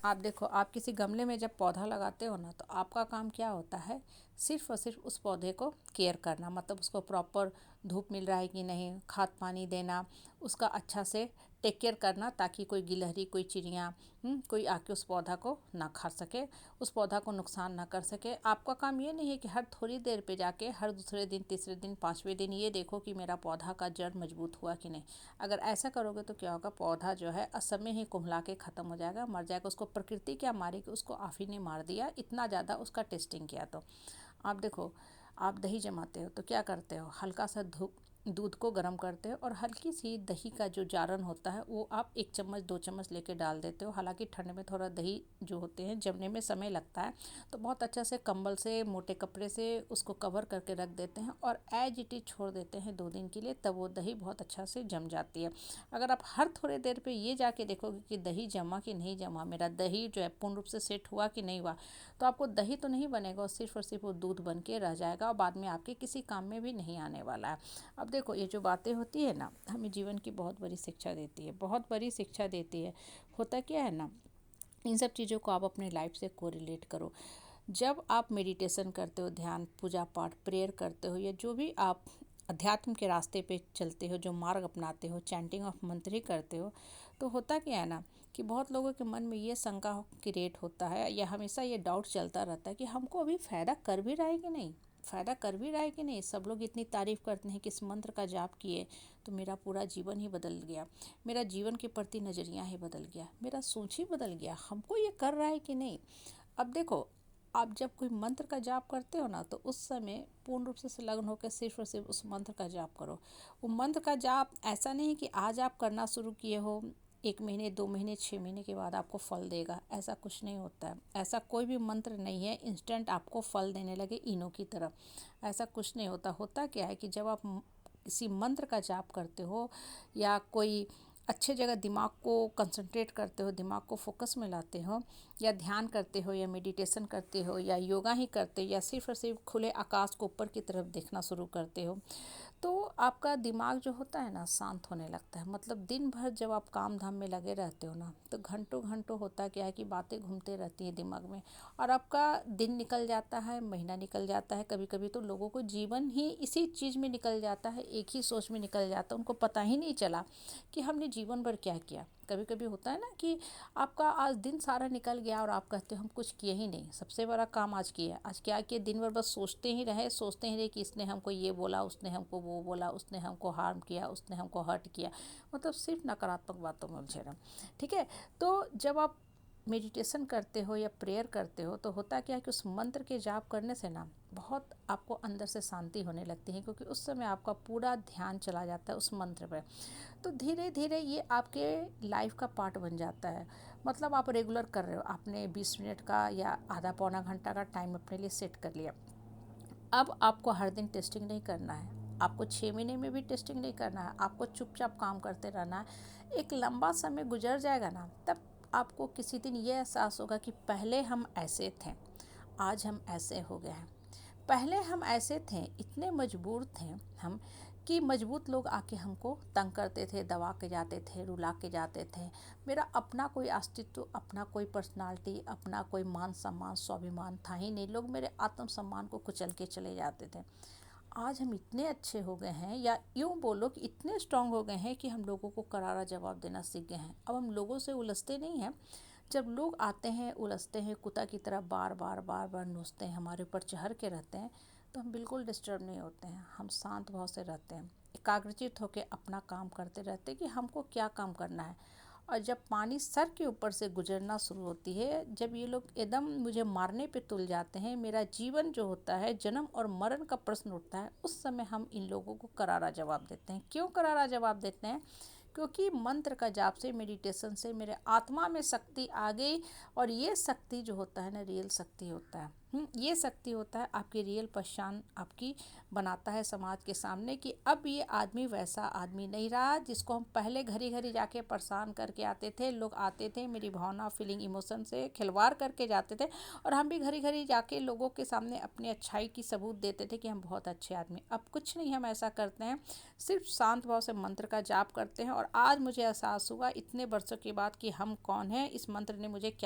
आप देखो, आप किसी गमले में जब पौधा लगाते हो ना, तो आपका काम क्या होता है? सिर्फ और सिर्फ उस पौधे को केयर करना, मतलब उसको प्रॉपर धूप मिल रहा है कि नहीं, खाद पानी देना, उसका अच्छा से टेक केयर करना, ताकि कोई गिलहरी, कोई चिड़िया, कोई आके उस पौधा को ना खा सके, उस पौधा को नुकसान ना कर सके। आपका काम ये नहीं है कि हर थोड़ी देर पे जाके हर दूसरे दिन, तीसरे दिन, पाँचवें दिन ये देखो कि मेरा पौधा का जड़ मजबूत हुआ कि नहीं। अगर ऐसा करोगे तो क्या होगा, पौधा जो है असमय ही कुम्हला के ख़त्म हो जाएगा, मर जाएगा। उसको प्रकृति क्या मारेगी, उसको आप ही ने मार दिया, इतना ज़्यादा उसका टेस्टिंग किया। तो आप देखो, आप दही जमाते हो तो क्या करते हो, हल्का सा दूध को गर्म करते हो और हल्की सी दही का जो जारन होता है वो आप 1 चम्मच 2 चम्मच लेके डाल देते हो। हालांकि ठंड में थोड़ा दही जो होते हैं जमने में समय लगता है, तो बहुत अच्छा से कंबल से, मोटे कपड़े से उसको कवर करके रख देते हैं और एज इट इज छोड़ देते हैं 2 दिन के लिए, तब वो दही बहुत अच्छा से जम जाती है। अगर आप हर थोड़े देर पे ये जाके देखोगे कि दही जमा कि नहीं जमा, मेरा दही जो है पूर्ण रूप से सेट हुआ कि नहीं हुआ, तो आपको दही तो नहीं बनेगा, और सिर्फ वो दूध बन के रह जाएगा और बाद में आपके किसी काम में भी नहीं आने वाला है। अब देखो, ये जो बातें होती है ना, हमें जीवन की बहुत बड़ी शिक्षा देती है, बहुत बड़ी शिक्षा देती है। होता क्या है ना, इन सब चीज़ों को आप अपने लाइफ से कोरिलेट करो। जब आप मेडिटेशन करते हो, ध्यान, पूजा पाठ, प्रेयर करते हो, या जो भी आप अध्यात्म के रास्ते पे चलते हो, जो मार्ग अपनाते हो, चैंटिंग ऑफ मंत्र ही करते हो, तो होता क्या है ना, कि बहुत लोगों के मन में ये शंका क्रिएट होता है, या हमेशा ये डाउट चलता रहता है कि हमको अभी फ़ायदा कर भी रहा है कि नहीं, फ़ायदा कर भी रहा है कि नहीं। सब लोग इतनी तारीफ़ करते हैं कि इस मंत्र का जाप किए तो मेरा पूरा जीवन ही बदल गया, मेरा जीवन के प्रति नज़रिया ही बदल गया, मेरा सोच ही बदल गया, हमको ये कर रहा है कि नहीं। अब देखो, आप जब कोई मंत्र का जाप करते हो ना, तो उस समय पूर्ण रूप से संलग्न होकर सिर्फ और सिर्फ उस मंत्र का जाप करो। वो मंत्र का जाप ऐसा नहीं कि आज आप करना शुरू किए हो, 1 महीने, 2 महीने, 6 महीने के बाद आपको फल देगा, ऐसा कुछ नहीं होता है। ऐसा कोई भी मंत्र नहीं है इंस्टेंट आपको फल देने लगे इनो की तरह, ऐसा कुछ नहीं होता। होता क्या है कि जब आप किसी मंत्र का जाप करते हो, या कोई अच्छे जगह दिमाग को कंसंट्रेट करते हो, दिमाग को फोकस में लाते हो, या ध्यान करते हो, या मेडिटेशन करते हो, या योगा ही करते हो, या सिर्फ और सिर्फ खुले आकाश को ऊपर की तरफ देखना शुरू करते हो, तो आपका दिमाग जो होता है ना, शांत होने लगता है। मतलब दिन भर जब आप काम धाम में लगे रहते हो ना, तो घंटों घंटों होता क्या है कि बातें घूमते रहती हैं दिमाग में, और आपका दिन निकल जाता है, महीना निकल जाता है, कभी कभी तो लोगों को जीवन ही इसी चीज़ में निकल जाता है, एक ही सोच में निकल जाता है, उनको पता ही नहीं चला कि हमने जीवन भर क्या किया। कभी कभी होता है ना कि आपका आज दिन सारा निकल गया और आप कहते हो हम कुछ किए ही नहीं, सबसे बड़ा काम आज किया, आज क्या किए, दिन भर बस सोचते ही रहे, सोचते ही रहे कि इसने हमको ये बोला, उसने हमको वो बोला, उसने हमको हार्म किया, उसने हमको हर्ट किया, मतलब सिर्फ नकारात्मक बातों में उलझे रहो। ठीक है। तो जब आप मेडिटेशन करते हो या प्रेयर करते हो, तो होता क्या है कि उस मंत्र के जाप करने से ना बहुत आपको अंदर से शांति होने लगती है, क्योंकि उस समय आपका पूरा ध्यान चला जाता है उस मंत्र पर। तो धीरे धीरे ये आपके लाइफ का पार्ट बन जाता है। मतलब आप रेगुलर कर रहे हो, आपने 20 मिनट का या आधा पौना घंटा का टाइम अपने लिए सेट कर लिया। अब आपको हर दिन टेस्टिंग नहीं करना है, आपको 6 महीने में भी टेस्टिंग नहीं करना है, आपको चुपचाप काम करते रहना है। एक लंबा समय गुजर जाएगा ना, तब आपको किसी दिन ये एहसास होगा कि पहले हम ऐसे थे, आज हम ऐसे हो गए हैं। पहले हम ऐसे थे, इतने मजबूर थे हम, कि मजबूत लोग आके हमको तंग करते थे, दबा के जाते थे, रुला के जाते थे। मेरा अपना कोई अस्तित्व, अपना कोई पर्सनालिटी, अपना कोई मान सम्मान, स्वाभिमान था ही नहीं। लोग मेरे आत्म सम्मान को कुचल के चले जाते थे। आज हम इतने अच्छे हो गए हैं, या यूँ बोलो कि इतने स्ट्रांग हो गए हैं कि हम लोगों को करारा जवाब देना सीख गए हैं। अब हम लोगों से उलझते नहीं हैं। जब लोग आते हैं, उलझते हैं, कुत्ता की तरह बार बार बार बार नोचते हैं, हमारे ऊपर चढ़ के रहते हैं, तो हम बिल्कुल डिस्टर्ब नहीं होते हैं। हम शांत भाव से रहते हैं, एकाग्रचित होकर अपना काम करते रहते हैं कि हमको क्या काम करना है। और जब पानी सर के ऊपर से गुजरना शुरू होती है, जब ये लोग एकदम मुझे मारने पे तुल जाते हैं, मेरा जीवन जो होता है, जन्म और मरण का प्रश्न उठता है, उस समय हम इन लोगों को करारा जवाब देते हैं। क्यों करारा जवाब देते हैं? क्योंकि मंत्र का जाप से, मेडिटेशन से मेरे आत्मा में शक्ति आ गई, और ये शक्ति जो होता है ना, रियल शक्ति होता है। ये शक्ति होता है, आपकी रियल पहचान आपकी बनाता है समाज के सामने, कि अब ये आदमी वैसा आदमी नहीं रहा जिसको हम पहले घड़ी घड़ी जाके परेशान करके आते थे। लोग आते थे मेरी भावना, फीलिंग, इमोशन से खिलवाड़ करके जाते थे, और हम भी घड़ी घड़ी जाके लोगों के सामने अपने अच्छाई की सबूत देते थे कि हम बहुत अच्छे आदमी। अब कुछ नहीं हम ऐसा करते हैं, सिर्फ शांत भाव से मंत्र का जाप करते हैं। और आज मुझे एहसास हुआ इतने वर्षों के बाद कि हम कौन हैं, इस मंत्र ने मुझे क्या